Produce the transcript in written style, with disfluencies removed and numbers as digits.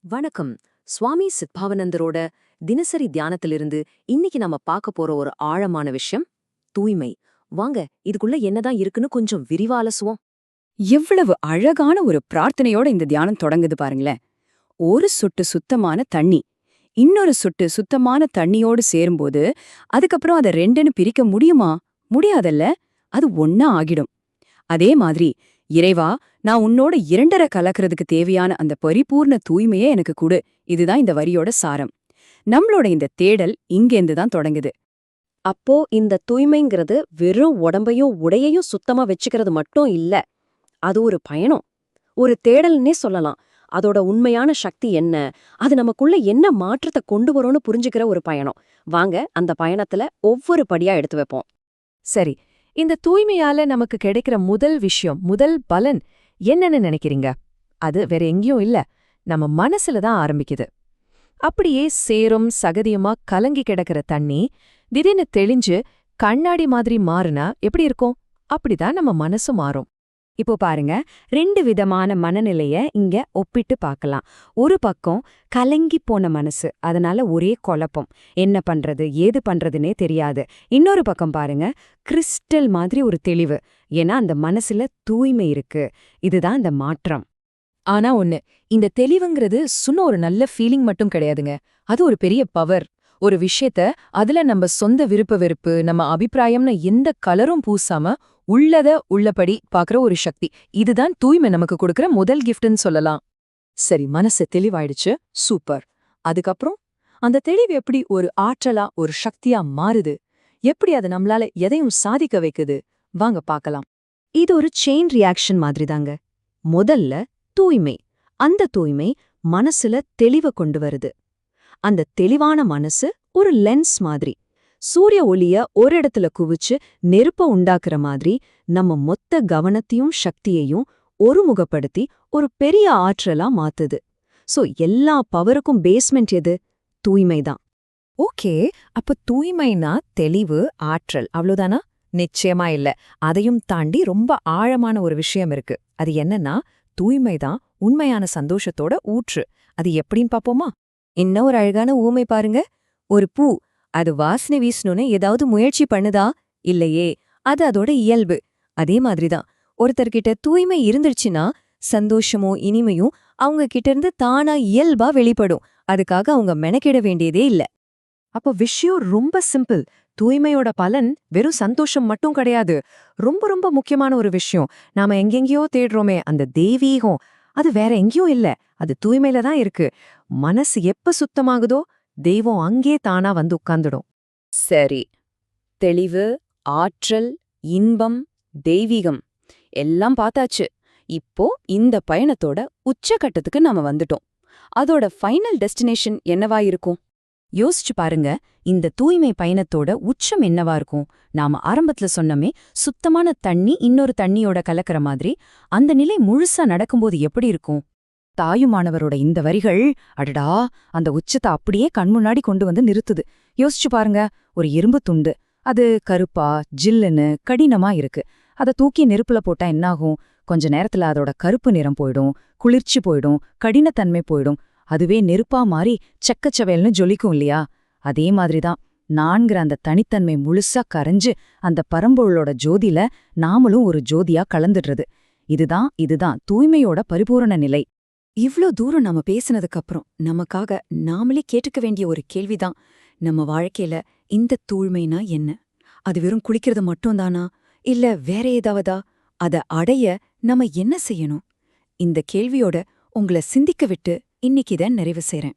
வணக்கம். சுவாமி சித்பாவனந்தரோட தினசரி தியானத்திலிருந்து இன்னைக்கு நம்ம பார்க்க போற ஒரு ஆழமான விஷயம் தூய்மை. வாங்க இதுக்குள்ள என்னதான் இருக்குன்னு கொஞ்சம் விரிவா அலசுவோம். எவ்வளவு அழகான ஒரு பிரார்த்தனையோட இந்த தியானம் தொடங்குது பாருங்களேன். ஒரு சொட்டு சுத்தமான தண்ணி இன்னொரு சொட்டு சுத்தமான தண்ணியோடு சேரும்போது அதுக்கப்புறம் அதை ரெண்டுன்னு பிரிக்க முடியுமா? முடியாதல்ல. அது ஒன்னா ஆகிடும். அதே மாதிரி இறைவா, நான் உன்னோட இரண்டரை கலக்கிறதுக்கு தேவையான அந்த பரிபூர்ண தூய்மையே எனக்கு கொடு. இதுதான் இந்த வரியோட சாரம். நம்மளோட இந்த தேடல் இங்கேருந்து தான் தொடங்குது. அப்போ இந்த தூய்மைங்கிறது வெறும் உடம்பையும் உடையையும் சுத்தமா வச்சுக்கிறது மட்டும் இல்ல. அது ஒரு பயணம், ஒரு தேடல்னே சொல்லலாம். அதோட உண்மையான சக்தி என்ன, அது நமக்குள்ள என்ன மாற்றத்தை கொண்டு வரும்னு புரிஞ்சுக்கிற ஒரு பயணம். வாங்க அந்த பயணத்துல ஒவ்வொரு படியா எடுத்து வைப்போம். சரி, இந்த தூய்மையால நமக்கு கிடைக்கிற முதல் விஷயம், முதல் பலன் என்னன்னு நினைக்கிறீங்க? அது வேற எங்கேயும் இல்ல, நம்ம மனசுல தான் ஆரம்பிக்குது. அப்படியே சேரும் சகதியுமா கலங்கி கிடக்கிற தண்ணி திடீர்னு தெளிஞ்சு கண்ணாடி மாதிரி மாறுனா எப்படி இருக்கும்? அப்படிதான் நம்ம மனசு மாறும். இப்போ பாருங்க, ரெண்டு விதமான மனநிலைய இங்க ஒப்பிட்டு பார்க்கலாம். ஒரு பக்கம் கலங்கி போன மனசு, அதனால ஒரே குழப்பம், என்ன பண்றது ஏது பண்றதுனே தெரியாது. இன்னொரு பக்கம் பாருங்க, கிறிஸ்டல் மாதிரி ஒரு தெளிவு, ஏன்னா அந்த மனசுல தூய்மை இருக்கு. இதுதான் இந்த மாற்றம். ஆனா ஒண்ணு, இந்த தெளிவுங்கிறது சும்மா ஒரு நல்ல ஃபீலிங் மட்டும் கிடையாதுங்க. அது ஒரு பெரிய பவர். ஒரு விஷயத்த அதுல நம்ம சொந்த விருப்ப வெறுப்பு, நம்ம அபிப்பிராயம்னு எந்த கலரும் பூசாம உள்ளத உள்ளபடி பாக்குற ஒரு சக்தி. இதுதான் தூய்மை நமக்கு கொடுக்கற முதல் கிஃப்ட்னு சொல்லலாம். சரி, மனசு தெளிவாயிடுச்சு, சூப்பர். அதுக்கப்புறம் அந்த தெளிவு எப்படி ஒரு ஆற்றலா ஒரு சக்தியா மாறுது? எப்படி அது நம்மளால எதையும் சாதிக்க வைக்குது? வாங்க பார்க்கலாம். இது ஒரு செயின் ரியாக்ஷன் மாதிரி தாங்க. முதல்ல தூய்மை. அந்த தூய்மை மனசுல தெளிவை கொண்டு வருது. அந்த தெளிவான மனசு ஒரு லென்ஸ் மாதிரி. சூரிய ஒளிய ஒரு இடத்துல குவிச்சு நெருப்ப உண்டாக்குற மாதிரி நம்ம மொத்த கவனத்தையும் சக்தியையும் ஒருமுகப்படுத்தி ஒரு பெரிய ஆற்றலா மாத்துது. சோ எல்லா பவருக்கும் பேஸ்மெண்ட் எது? தூய்மைதான். ஓகே, அப்ப தூய்மைனா தெளிவு, ஆற்றல், அவ்வளவுதானா? நிச்சயமா இல்ல. அதையும் தாண்டி ரொம்ப ஆழமான ஒரு விஷயம் இருக்கு. அது என்னன்னா, தூய்மைதான் உண்மையான சந்தோஷத்தோட ஊற்று. அது எப்படின்னு பாப்போமா? இன்னும் ஒரு அழகான ஊமை பாருங்க. ஒரு பூ, அது வாசனை வீசணும்னு ஏதாவது முயற்சி பண்ணுதா? இல்லையே, அது அதோட இயல்பு. அதே மாதிரிதான் ஒருத்தர்கிட்ட தூய்மை இருந்துருச்சுன்னா சந்தோஷமோ இனிமையும் அவங்க கிட்ட இருந்து தானா இயல்பா வெளிப்படும். அதுக்காக அவங்க மெனக்கிட வேண்டியதே இல்ல. அப்போ விஷயம் ரொம்ப சிம்பிள். தூய்மையோட பலன் வெறும் சந்தோஷம் மட்டும் கிடையாது. ரொம்ப ரொம்ப முக்கியமான ஒரு விஷயம். நாம எங்கெங்கேயோ தேடுறோமே அந்த தெய்வீகம், அது வேற எங்கேயும் இல்ல, அது தூய்மையில தான் இருக்கு. மனசு எப்ப சுத்தமாகுதோ தெய்வம் அங்கே தானா வந்து உட்கார்ந்துடும். சரி, தெளிவு, ஆற்றல், இன்பம், தெய்வீகம் எல்லாம் பார்த்தாச்சு. இப்போ இந்த பயணத்தோட உச்சகட்டத்துக்கு நாம வந்துட்டோம். அதோட ஃபைனல் டெஸ்டினேஷன் என்னவா இருக்கும்? யோசிச்சு பாருங்க. இந்த தூய்மை பயணத்தோட உச்சம் என்னவா இருக்கும்? நாம ஆரம்பத்துல சொன்னமே, சுத்தமான தண்ணி இன்னொரு தண்ணியோட கலக்கிற மாதிரி. அந்த நிலை முழுசா நடக்கும்போது எப்படி இருக்கும்? தாயுமானவரோட இந்த வரிகள், அடடா, அந்த உச்சத்தை அப்படியே கண்முன்னாடி கொண்டு வந்து நிறுத்துது. யோசிச்சு பாருங்க, ஒரு இரும்பு துண்டு, அது கருப்பா ஜில்லுன்னு கடினமா இருக்கு. அதை தூக்கி நெருப்புல போட்டா என்னாகும்? கொஞ்ச நேரத்துல அதோட கருப்பு நிறம் போயிடும், குளிர்ச்சி போயிடும், கடினத்தன்மை போயிடும். அதுவே நெருப்பா மாறி செக்கச்சவேல்னு ஜொலிக்கும் இல்லையா? அதே மாதிரிதான் நான்கிற அந்த தனித்தன்மை முழுசா கரைஞ்சு அந்த பரம்பொருளோட ஜோதியில நாமளும் ஒரு ஜோதியா கலந்துடுறது. இதுதான் தூய்மையோட பரிபூரண நிலை. இவ்ளோ தூரம் நாம பேசினதுக்கு அப்புறம் நமக்காக நாமளே கேட்டுக்க வேண்டிய ஒரு கேள்விதான், நம்ம வாழ்க்கையில இந்த தூய்மைனா என்ன? அது வெறும் குளிக்கிறது மட்டும்தானா, இல்ல வேற ஏதாவதா? அத அடைய நம்ம என்ன செய்யணும்? இந்த கேள்வியோட உங்களை சிந்திக்க விட்டு இன்னைக்கு இதை நிறைவு செய்றேன்.